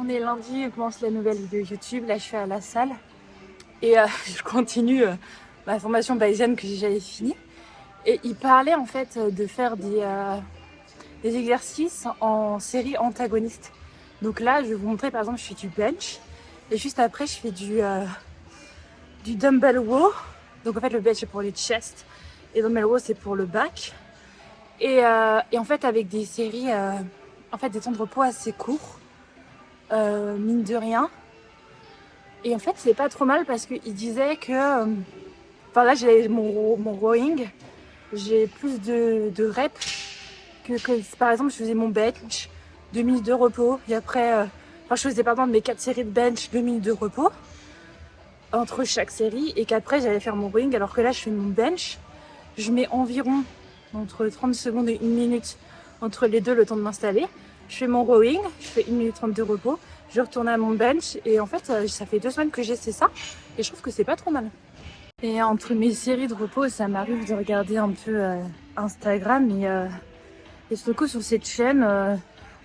On est lundi, on commence la nouvelle vidéo YouTube. Là, je suis à la salle et je continue ma formation bayésienne que j'ai jamais finie. Et il parlait en fait de faire des exercices en série antagoniste. Donc là, je vais vous montrer, par exemple, je fais du bench et juste après, je fais du dumbbell row. Donc en fait, le bench c'est pour les chests et le dumbbell row c'est pour le back. Et en fait, avec des séries, en fait, des temps de repos assez courts. Mine de rien, et en fait c'est pas trop mal parce qu'il disait que enfin là j'ai mon rowing, j'ai plus de reps que par exemple je faisais mon bench 2 minutes de repos et après je faisais pardon mes 4 séries de bench 2 minutes de repos entre chaque série et qu'après j'allais faire mon rowing, alors que là je fais mon bench, je mets environ entre 30 secondes et 1 minute entre les deux, le temps de m'installer. Je fais mon rowing, je fais 1 minute 30 de repos, je retourne à mon bench et en fait ça fait 2 semaines que j'essaie ça et je trouve que c'est pas trop mal. Et entre mes séries de repos, ça m'arrive de regarder un peu Instagram et surtout sur cette chaîne,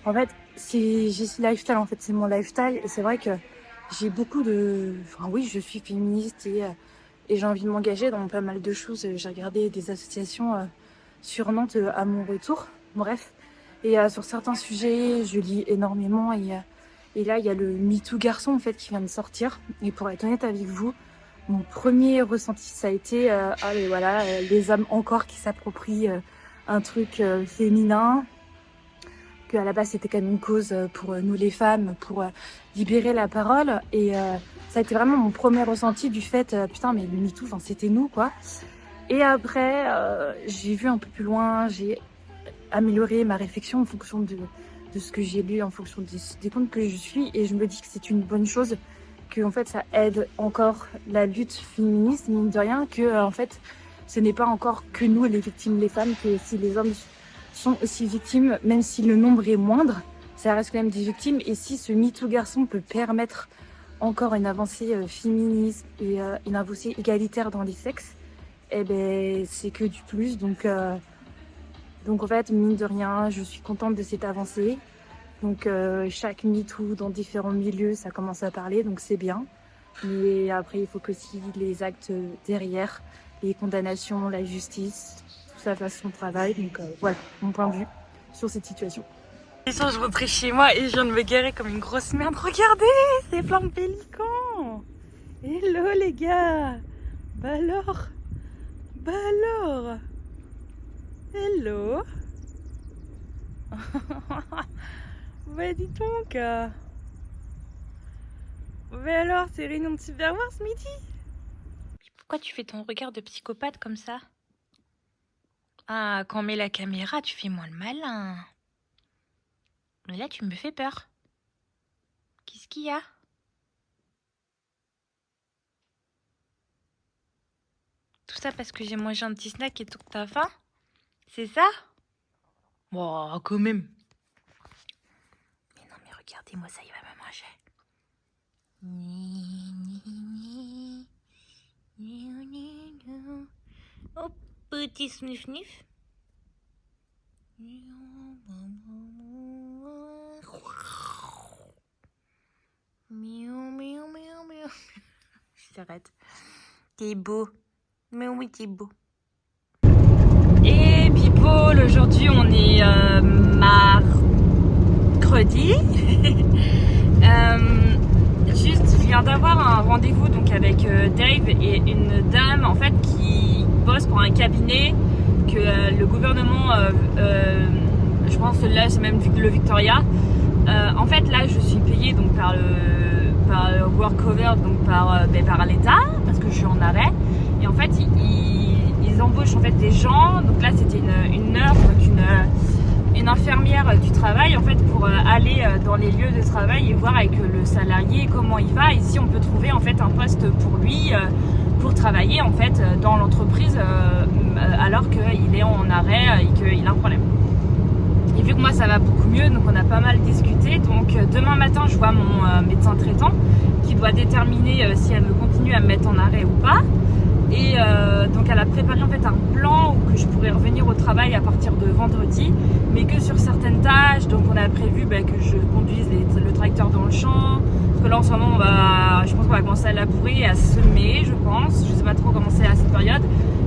en fait c'est Jessie Lifestyle, en fait c'est mon lifestyle et c'est vrai que j'ai beaucoup de... Enfin oui, je suis féministe et j'ai envie de m'engager dans pas mal de choses. J'ai regardé des associations sur Nantes à mon retour, bref. Et sur certains sujets, je lis énormément et là, il y a le MeToo garçon en fait qui vient de sortir. Et pour être honnête avec vous, mon premier ressenti, ça a été mais voilà, les hommes encore qui s'approprient un truc féminin, que à la base c'était quand même une cause pour nous les femmes, pour libérer la parole. Et ça a été vraiment mon premier ressenti du fait, putain mais le MeToo, enfin, c'était nous quoi. Et après, j'ai vu un peu plus loin, j'ai améliorer ma réflexion en fonction de ce que j'ai lu, en fonction des comptes que je suis, et je me dis que c'est une bonne chose, que en fait ça aide encore la lutte féministe, mine de rien, que en fait ce n'est pas encore que nous les victimes, les femmes, que si les hommes sont aussi victimes, même si le nombre est moindre, ça reste quand même des victimes. Et si ce MeToo garçon peut permettre encore une avancée féministe et une avancée égalitaire dans les sexes, eh ben c'est que du plus. Donc en fait, mine de rien, je suis contente de cette avancée. Donc chaque MeToo dans différents milieux, ça commence à parler, donc c'est bien. Mais après, il faut que si les actes derrière, les condamnations, la justice, tout ça fasse son travail. Donc voilà, mon point de vue sur cette situation. Et ça, je rentrais chez moi et je viens de me garer comme une grosse merde. Regardez, c'est plein de pélicans. Hello les gars. Bah alors. Hello. Ouais, dis donc. Mais alors, c'est réunion de Cyberwar ce midi? Pourquoi tu fais ton regard de psychopathe comme ça? Ah, quand on met la caméra, tu fais moins le malin. Mais là, tu me fais peur. Qu'est-ce qu'il y a? Tout ça parce que j'ai mangé un petit snack et tout que t'as faim? C'est ça? Oh, quand même. Mais non, mais regardez-moi ça, il va me manger. Oh, petit sniff-sniff. Miaou, miaou, miaou, miaou. J'arrête. T'es beau. Mais oui, t'es beau. Et people, aujourd'hui on est mercredi. Juste, je viens d'avoir un rendez-vous donc avec Dave et une dame en fait qui bosse pour un cabinet que le gouvernement, je pense là c'est même le Victoria. En fait là je suis payée donc par le Workover, donc par l'État parce que je suis en arrêt. Et en fait ils embauchent en fait des gens, donc là c'était une nurse, donc une infirmière du travail en fait pour aller dans les lieux de travail et voir avec le salarié comment il va, et si on peut trouver en fait un poste pour lui pour travailler en fait dans l'entreprise alors qu'il est en arrêt et qu'il a un problème. Et vu que moi ça va beaucoup mieux, donc on a pas mal discuté, donc demain matin je vois mon médecin traitant qui doit déterminer si elle me continue à me mettre en arrêt ou pas. Et donc elle a préparé en fait un plan où que je pourrais revenir au travail à partir de vendredi, mais que sur certaines tâches, donc on a prévu que je conduise le tracteur dans le champ. Parce que là en ce moment je pense qu'on va commencer à labourer et à semer, je pense. Je sais pas trop comment c'est à cette période.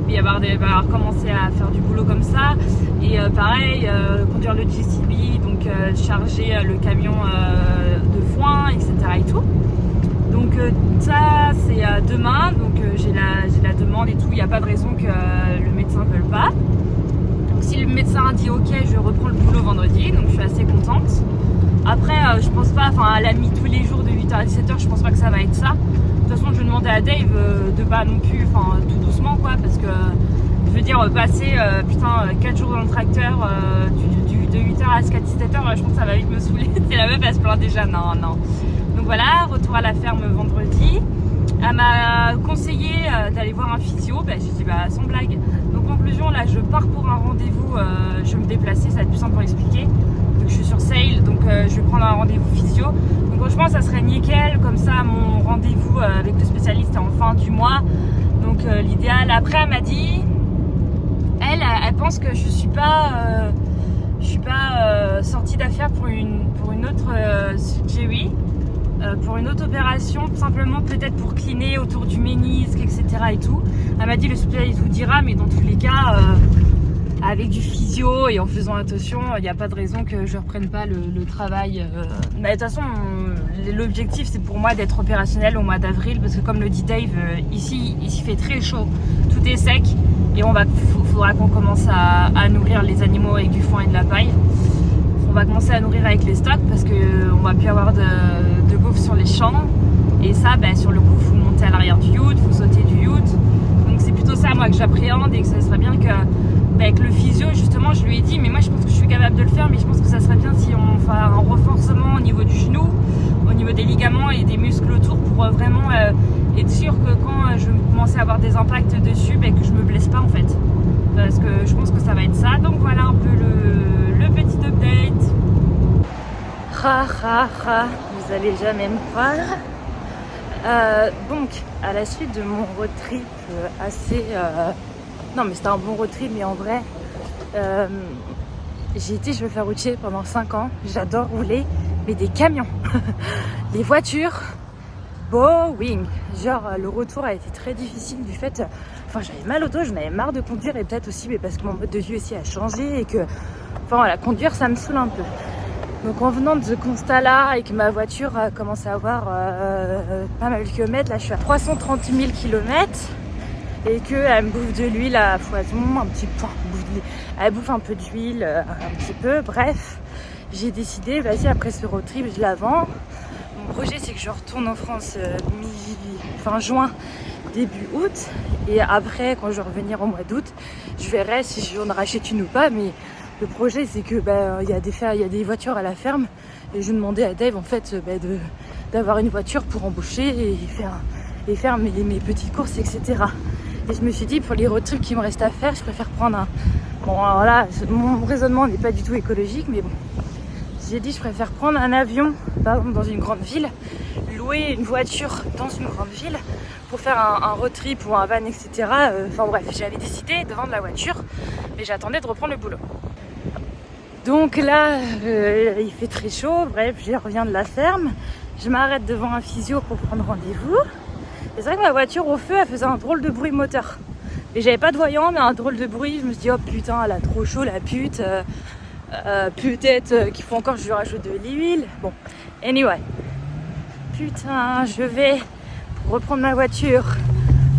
Mais il va y avoir commencer à faire du boulot comme ça. Et pareil, conduire le JCB, donc charger le camion de foin, etc. et tout. Donc ça c'est demain, donc j'ai la demande et tout, il n'y a pas de raison que le médecin ne veuille pas. Donc si le médecin dit ok, je reprends le boulot vendredi, donc je suis assez contente. Après je pense pas, à la mi tous les jours de 8h à 17h, je pense pas que ça va être ça. De toute façon je vais demander à Dave de pas non plus, tout doucement quoi, parce que je veux dire passer 4 jours dans le tracteur de 8h à 17h, je pense que ça va vite me saouler. C'est la meuf, elle se plaint déjà, non. Donc voilà, retour à la ferme vendredi. Elle m'a conseillé d'aller voir un physio. J'ai dit sans blague. Donc conclusion, là je pars pour un rendez-vous. Je vais me déplacer, ça va être plus simple pour expliquer. Donc je suis sur Sale, donc je vais prendre un rendez-vous physio. Donc franchement ça serait nickel. Comme ça mon rendez-vous avec le spécialiste est en fin du mois. Donc l'idéal. Après elle m'a dit, elle pense que je suis pas sortie d'affaires pour une autre surgery. Pour une autre opération, tout simplement peut-être pour cleaner autour du ménisque, etc. et tout. Elle m'a dit le spécialiste vous dira, mais dans tous les cas, avec du physio et en faisant attention, il n'y a pas de raison que je reprenne pas le travail. Mais de toute façon, l'objectif c'est pour moi d'être opérationnel au mois d'avril, parce que comme le dit Dave, ici il fait très chaud, tout est sec et faudra qu'on commence à nourrir les animaux avec du foin et de la paille. On va commencer à nourrir avec les stocks parce qu'on va plus avoir de bouffe sur les champs. Et ça, sur le coup, il faut monter à l'arrière du yacht, il faut sauter du yacht. Donc c'est plutôt ça moi que j'appréhende, et que ça serait bien que avec le physio, justement, je lui ai dit, mais moi je pense que je suis capable de le faire, mais je pense que ça serait bien si on fait un renforcement au niveau du genou, au niveau des ligaments et des muscles autour, pour vraiment être sûr que quand je vais commencer à avoir des impacts dessus, que je me blesse pas en fait. Parce que je pense que ça va être ça. Donc voilà un peu le petit update. Vous allez jamais me croire. Donc à la suite de mon road trip non mais c'était un bon road trip, mais en vrai j'ai été chauffeur routier pendant 5 ans. J'adore rouler, mais des camions. Les voitures Boeing. Le retour a été très difficile du fait, j'avais mal au dos, j'en avais marre de conduire, et peut-être aussi mais parce que mon mode de vie aussi a changé et que conduire ça me saoule un peu. Donc en venant de ce constat là et que ma voiture commence à avoir pas mal de kilomètres, là je suis à 330 000 km et qu'elle me bouffe de l'huile à foison, elle bouffe un peu d'huile, un petit peu, bref, j'ai décidé, vas-y, après ce road trip je la vends. Mon projet c'est que je retourne en France fin juin, début août, et après quand je vais revenir au mois d'août, je verrai si j'en rachète une ou pas, mais le projet c'est que il y a des voitures à la ferme et je demandais à Dave en fait d'avoir une voiture pour embaucher et faire mes petites courses, etc. Et je me suis dit, pour les road trips qui me restent à faire, je préfère prendre alors là, mon raisonnement n'est pas du tout écologique, mais bon, j'ai dit je préfère prendre un avion, par exemple dans une grande ville, louer une voiture dans une grande ville pour faire un road trip ou un van, etc. Bref, j'avais décidé de vendre la voiture, mais j'attendais de reprendre le boulot. Donc là, il fait très chaud, bref, je reviens de la ferme, je m'arrête devant un physio pour prendre rendez-vous. Et c'est vrai que ma voiture au feu, elle faisait un drôle de bruit moteur. Et j'avais pas de voyant, mais un drôle de bruit, je me suis dit, oh putain, elle a trop chaud la pute. Peut-être qu'il faut encore que je lui rajoute de l'huile. Bon, anyway. Putain, je vais reprendre ma voiture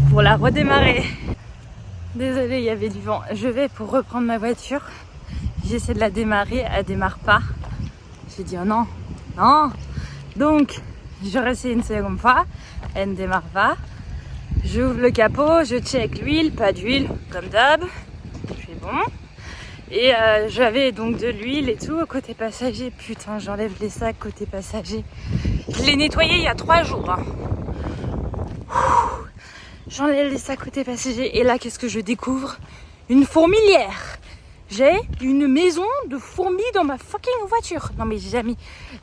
pour la redémarrer. Désolée, il y avait du vent. Je vais pour reprendre ma voiture. J'essaie de la démarrer, elle démarre pas. J'ai dit oh non. Donc, je réessaye une seconde fois. Elle ne démarre pas. J'ouvre le capot, je check l'huile, pas d'huile, comme d'hab. Je fais bon. Et j'avais donc de l'huile et tout côté passager. Putain, j'enlève les sacs côté passager. Je l'ai nettoyé il y a 3 jours. J'enlève les sacs côté passager. Et là, qu'est-ce que je découvre? Une fourmilière. J'ai une maison de fourmis dans ma fucking voiture. Non mais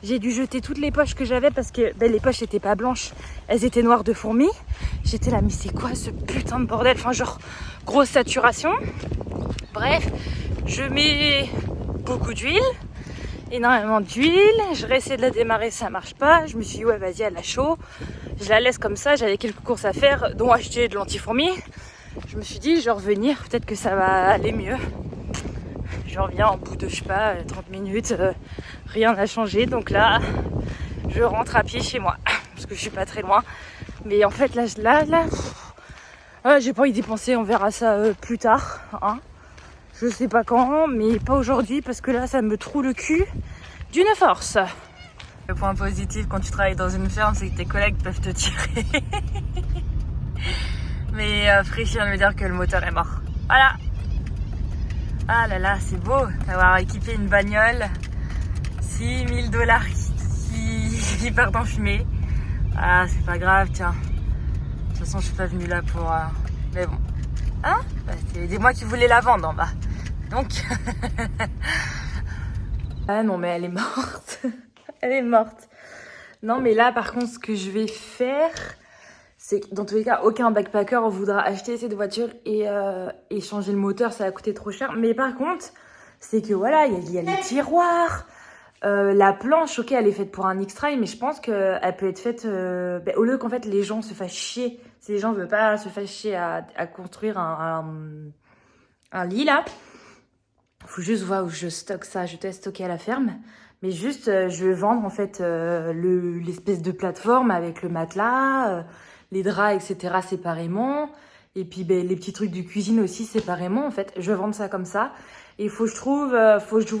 j'ai dû jeter toutes les poches que j'avais parce que les poches étaient pas blanches. Elles étaient noires de fourmis. J'étais là, mais c'est quoi ce putain de bordel? Grosse saturation. Bref, je mets beaucoup d'huile énormément d'huile. Je réessaie de la démarrer, ça marche pas. Je me suis dit ouais vas-y, elle a chaud. Je la laisse comme ça, j'avais quelques courses à faire, dont acheter de l'anti-fourmis. Je me suis dit je vais revenir, peut-être que ça va aller mieux. Je reviens au bout de je sais pas 30 minutes, rien n'a changé. Donc là, je rentre à pied chez moi, parce que je suis pas très loin. Mais en fait là j'ai pas envie d'y penser, on verra ça plus tard. Hein. Je sais pas quand, mais pas aujourd'hui, parce que là ça me troue le cul d'une force. Le point positif quand tu travailles dans une ferme, c'est que tes collègues peuvent te tirer. Mais Fréchir vient de me dire que le moteur est mort. Voilà. Ah là là, c'est beau d'avoir équipé une bagnole. 6 000 $ qui partent en fumée. Ah, c'est pas grave, tiens. De toute façon, je suis pas venue là pour... Mais bon. Hein? C'est moi qui voulais la vendre en bas. Donc... Ah non, mais elle est morte. Elle est morte. Non, mais là, par contre, ce que je vais faire, c'est que dans tous les cas, aucun backpacker voudra acheter cette voiture et changer le moteur, ça va coûter trop cher. Mais par contre, c'est que voilà, il y a les tiroirs, la planche, ok, elle est faite pour un X-Trail, mais je pense qu'elle peut être faite, au lieu qu'en fait les gens se fassent chier, si les gens ne veulent pas se faire chier à construire un lit là, faut juste voir où je stocke ça, je dois stocker à la ferme. Mais juste, je vais vendre en fait l'espèce de plateforme avec le matelas, les draps, etc. séparément. Et puis les petits trucs de cuisine aussi séparément en fait. Je vais vendre ça comme ça. Et il faut que je trouve, je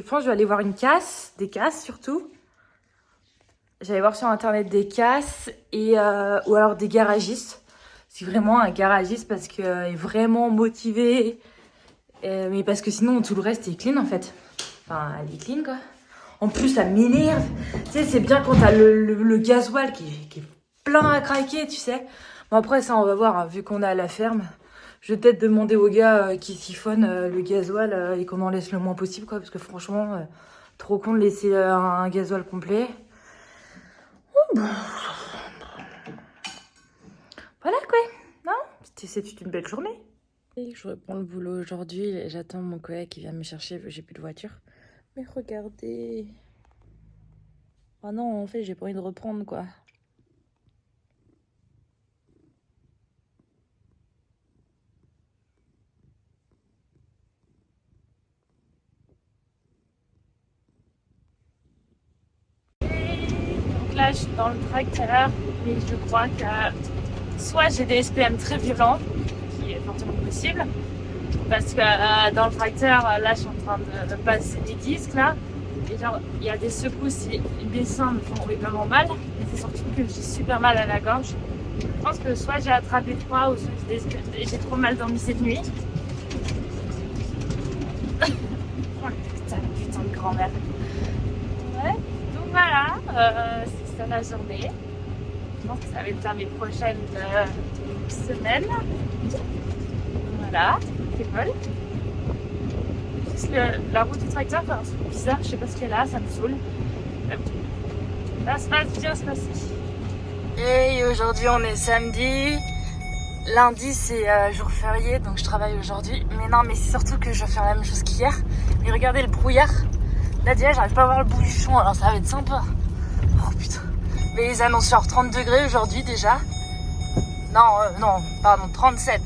pense que je vais aller voir des casses surtout. J'allais voir sur internet des casses ou alors des garagistes. C'est vraiment un garagiste parce qu'il est vraiment motivé. Mais parce que sinon tout le reste est clean en fait. Enfin, elle est clean quoi. En plus, ça m'énerve. Tu sais, c'est bien quand t'as le gasoil qui est plein à craquer, tu sais. Bon, après, ça, on va voir, hein, vu qu'on est à la ferme. Je vais peut-être demander aux gars qui siphonnent le gasoil et qu'on en laisse le moins possible, quoi. Parce que franchement, trop con de laisser un gasoil complet. Voilà quoi. Non, c'est une belle journée. Je reprends le boulot aujourd'hui et j'attends mon collègue qui vient me chercher, j'ai plus de voiture. Mais regardez. Oh non, en fait, j'ai pas envie de reprendre, quoi. Donc là, je suis dans le tracteur, mais je crois que soit j'ai des SPM très violents, qui est fortement possible, parce que dans le tracteur, là, je suis en train de passer des disques, là. Et genre, il y a des secousses et mes seins me font vraiment mal. Et c'est surtout que j'ai super mal à la gorge. Je pense que soit j'ai attrapé froid ou soit j'ai trop mal dormi cette nuit. Oh, putain de grand-mère. Ouais, donc voilà, c'est ça la journée. Je pense que ça va être ça mes prochaines semaines. Voilà, c'est cool. La route du tracteur fait un truc bizarre, je sais pas ce qu'elle a, ça me saoule. Ça se passe bien, se passe. Et aujourd'hui on est samedi. Lundi c'est jour férié, donc je travaille aujourd'hui. Mais non, mais c'est surtout que je vais faire la même chose qu'hier. Mais regardez le brouillard. Là déjà j'arrive pas à voir le bouchon, alors ça va être sympa. Oh putain. Mais ils annoncent genre 30 degrés aujourd'hui déjà. Non, pardon, 37.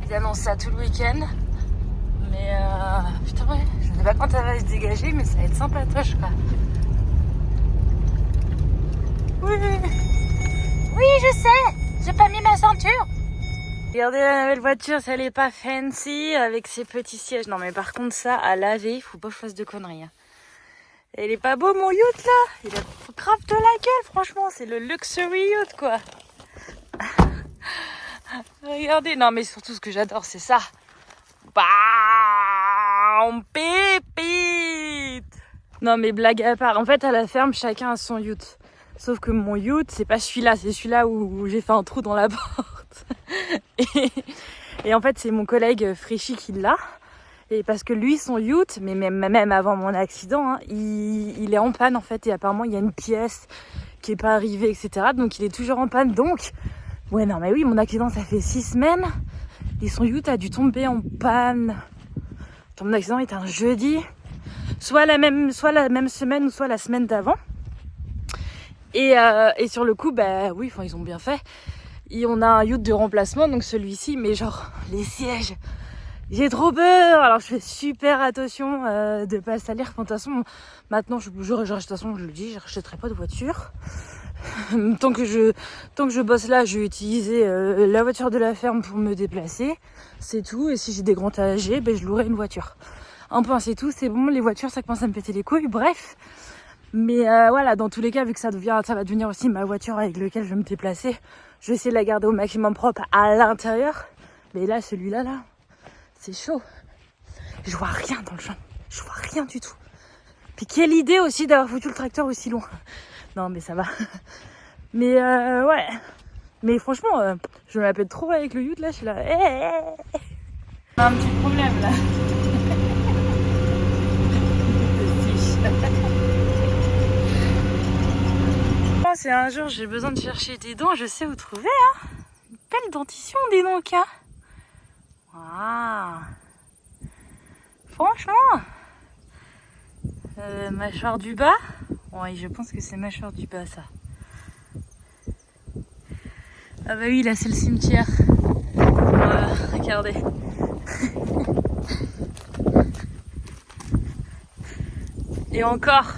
Ils annoncent ça tout le week-end. Mais putain ouais, je sais pas quand elle va se dégager, mais ça va être sympatoche quoi. Oui, je sais, j'ai pas mis ma ceinture. Regardez la nouvelle voiture, elle est pas fancy avec ses petits sièges. Non mais par contre ça, à laver, faut pas que je fasse de conneries. Hein. Elle est pas beau mon yacht là. Il a grave de la gueule franchement, c'est le luxury yacht quoi. Regardez, non mais surtout ce que j'adore c'est ça. Bam, pépite. Non mais blague à part, en fait à la ferme chacun a son yacht. Sauf que mon yacht c'est pas celui-là, c'est celui-là où j'ai fait un trou dans la porte. Et en fait c'est mon collègue Fréchy qui l'a. Et parce que lui son yacht, mais même avant mon accident, hein, il est en panne en fait. Et apparemment il y a une pièce qui est pas arrivée, etc. Donc il est toujours en panne. Donc, ouais non mais oui, mon accident ça fait 6 semaines. Et son yacht a dû tomber en panne. Ton accident était un jeudi, soit la même semaine ou soit la semaine d'avant. Et sur le coup, bah oui, ils ont bien fait. Et on a un yacht de remplacement, donc celui-ci, mais genre les sièges, j'ai trop peur. Alors je fais super attention de pas salir. De toute façon, maintenant, de toute façon, je le dis, je rachèterai pas de voiture. Tant que je bosse là, je vais utiliser la voiture de la ferme pour me déplacer. C'est tout. Et si j'ai des grands trajets, ben, je louerai une voiture. Un point, c'est tout. C'est bon, les voitures, ça commence à me péter les couilles. Bref. Mais voilà, dans tous les cas, vu que ça va devenir aussi ma voiture avec laquelle je vais me déplacer, je vais essayer de la garder au maximum propre à l'intérieur. Mais là, celui-là, c'est chaud. Je vois rien dans le champ. Je vois rien du tout. Puis quelle idée aussi d'avoir foutu le tracteur aussi loin. Non, mais ça va. Mais ouais. Mais franchement, je me la pète trop avec le yacht là. Je suis là. Un petit problème là. Si un jour j'ai besoin de chercher des dents, je sais où trouver. Hein. Une belle dentition, dis donc. Hein. Waouh. Franchement. Mâchoire du bas. Oui, je pense que c'est mâchoire du bas, ça. Ah bah oui, là c'est le cimetière. Voilà, regardez. Et encore,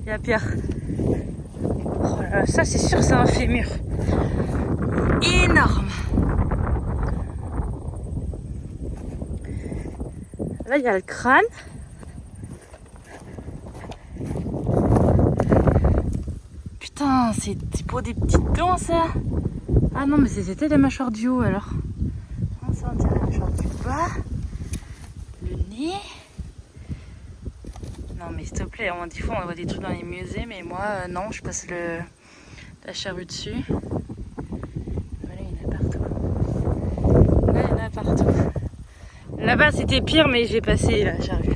il y a pire. Oh là là, ça c'est sûr, c'est un fémur. Énorme. Là, il y a le crâne. Putain, c'est pour des petites dents, ça. Ah non, mais c'était la mâchoire du haut, alors. Ça, on dirait la mâchoire du bas. Le nez. Non, mais s'il te plaît, des fois, on voit des trucs dans les musées, mais moi, non, je passe la charrue dessus. Voilà, il y en a partout. Là, il y en a partout. Là-bas, c'était pire, mais j'ai passé la charrue.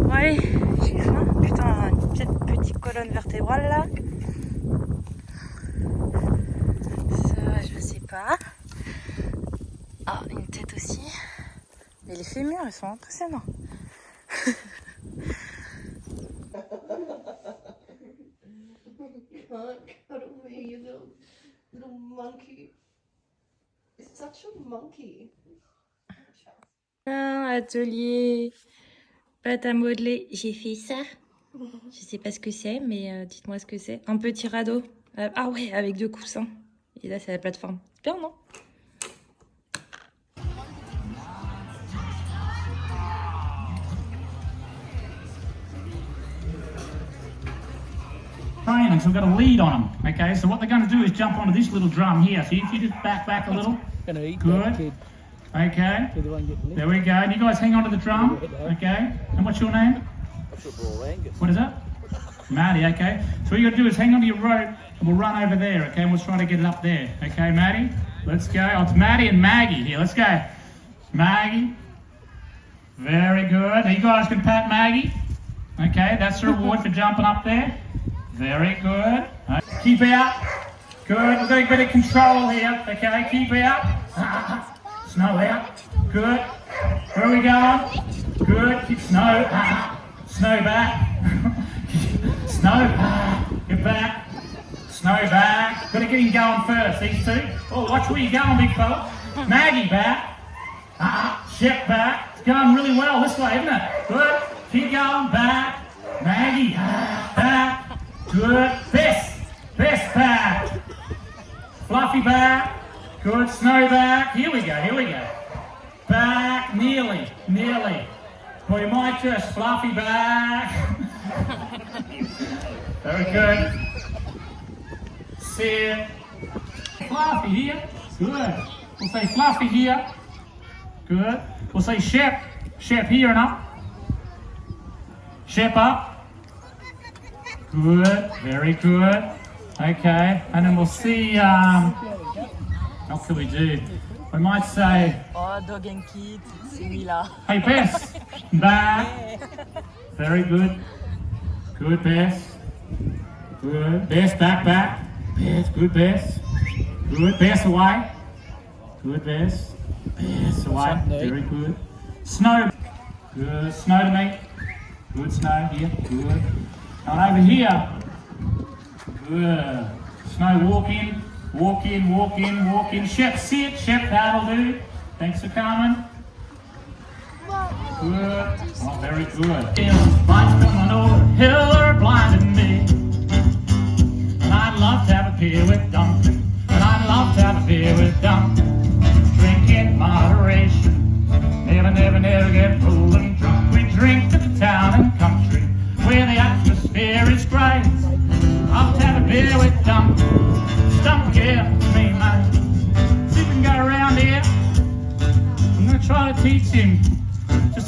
Ouais, j'ai faim. Putain, une petite colonne vertébrale, là. Ça, je sais pas. Ah, une tête aussi. Mais les fémurs, ils sont impressionnants. Cuddle me, you little monkey. It's such a monkey. Atelier pâte à modeler, j'ai fait ça. Je sais pas ce que c'est, mais dites-moi ce que c'est. Un petit radeau. Ah ouais, avec 2 coussins. Et là, c'est la plateforme. C'est bien, non? Training, so we've got a lead on them. Okay, so what they're going to do is jump onto this little drum here. So if you just back a little. Good. Okay. There we go. And you guys hang on to the drum. Okay. And what's your name? What is that? Maddie, okay. So what you got to do is hang onto your rope and we'll run over there, okay? And we'll try to get it up there. Okay, Maddie? Let's go. Oh, it's Maddie and Maggie here. Let's go. Maggie. Very good. Now you guys can pat Maggie. Okay, that's the reward for jumping up there. Very good. Keep out. Good. We've got a bit of control here. Okay, keep out. Snow out. Good. Where are we going? Good. Keep snow. Snow back. Snow. Get back. Snow back. Got to get him going first, these two. Oh, watch where you're going, big fella. Maggie back. Shep back. It's going really well this way, isn't it? Good. Keep going. Back. Maggie. Back. Good. Best back. Fluffy back. Good. Snow back. Here we go. Back. Nearly. Well, you might just Fluffy back. Very good. Sit. Fluffy here. Good. We'll say Fluffy here. Good. We'll say Shep. Shep here and up. Shep up. Good. Very good. Okay. And then we'll see, what can we do? We might say, oh, dog and kid, c'est lui-là. Hey, Bess. Back. Very good. Good, Bess. Good. Bess, back. Bess, good, Bess. Good. Bess away. Good, Bess. Bess away. Very good. Snow. Good. Snow to me. Good snow here. Good. And over here. Good. Snow, walk in. Walk in, walk in, walk in. Shep, sit. Shep, that'll do. Thanks for coming. Good. Oh, very good. Lights coming over the hill are blinding me. And I'd love to have a beer with Duncan. And I'd love to have a beer with Duncan. Drink in moderation. Never, never, never get full and drunk. We drink to the town and country where the atmosphere is great. Love to have a beer with Duncan. Don't give me mate. See if we can go around here. I'm gonna try to teach him.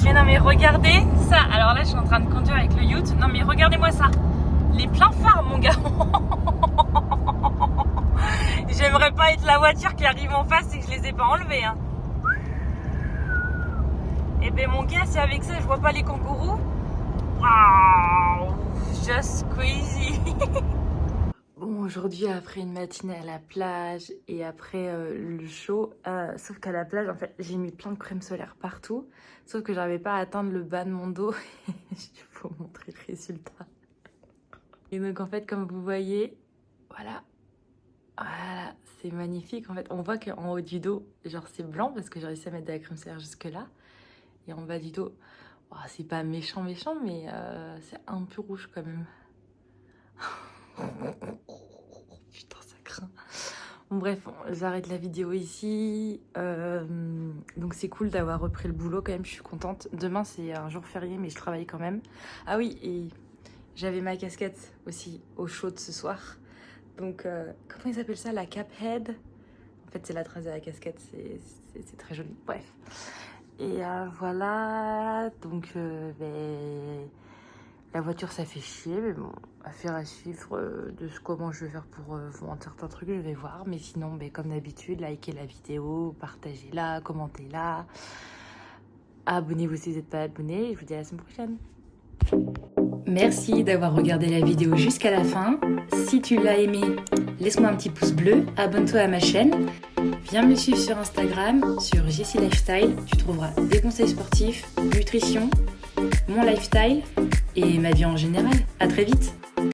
Mais non mais regardez ça. Alors là je suis en train de conduire avec le yacht. Non mais regardez-moi ça. Les pleins phares mon gars. J'aimerais pas être la voiture qui arrive en face et que je les ai pas enlevés hein. Et ben mon gars c'est avec ça je vois pas les kangourous. Wow, just crazy. Bon aujourd'hui après une matinée à la plage et après le show, sauf qu'à la plage en fait j'ai mis plein de crème solaire partout, sauf que j'arrivais pas à atteindre le bas de mon dos. Je vais vous montrer le résultat. Et donc en fait comme vous voyez, voilà, c'est magnifique en fait. On voit qu'en haut du dos, genre c'est blanc parce que j'ai réussi à mettre de la crème solaire jusque là. Et en bas du dos, oh, c'est pas méchant mais c'est un peu rouge quand même. Putain ça craint. Bon bref, j'arrête la vidéo ici. Donc c'est cool d'avoir repris le boulot quand même, je suis contente. Demain c'est un jour férié mais je travaille quand même. Ah oui, et j'avais ma casquette aussi au chaud de ce soir. Donc comment ils appellent ça, la cap head? En fait c'est la trace de la casquette, c'est très joli. Bref. Et voilà, donc la voiture ça fait chier, mais bon, affaire à suivre de comment je vais faire pour vendre certains trucs, je vais voir. Mais sinon, comme d'habitude, likez la vidéo, partagez-la, commentez-la, abonnez-vous si vous n'êtes pas abonné, et je vous dis à la semaine prochaine. Merci d'avoir regardé la vidéo jusqu'à la fin. Si tu l'as aimé, laisse-moi un petit pouce bleu, abonne-toi à ma chaîne. Viens me suivre sur Instagram, sur Jessie Lifestyle. Tu trouveras des conseils sportifs, nutrition, mon lifestyle et ma vie en général. À très vite!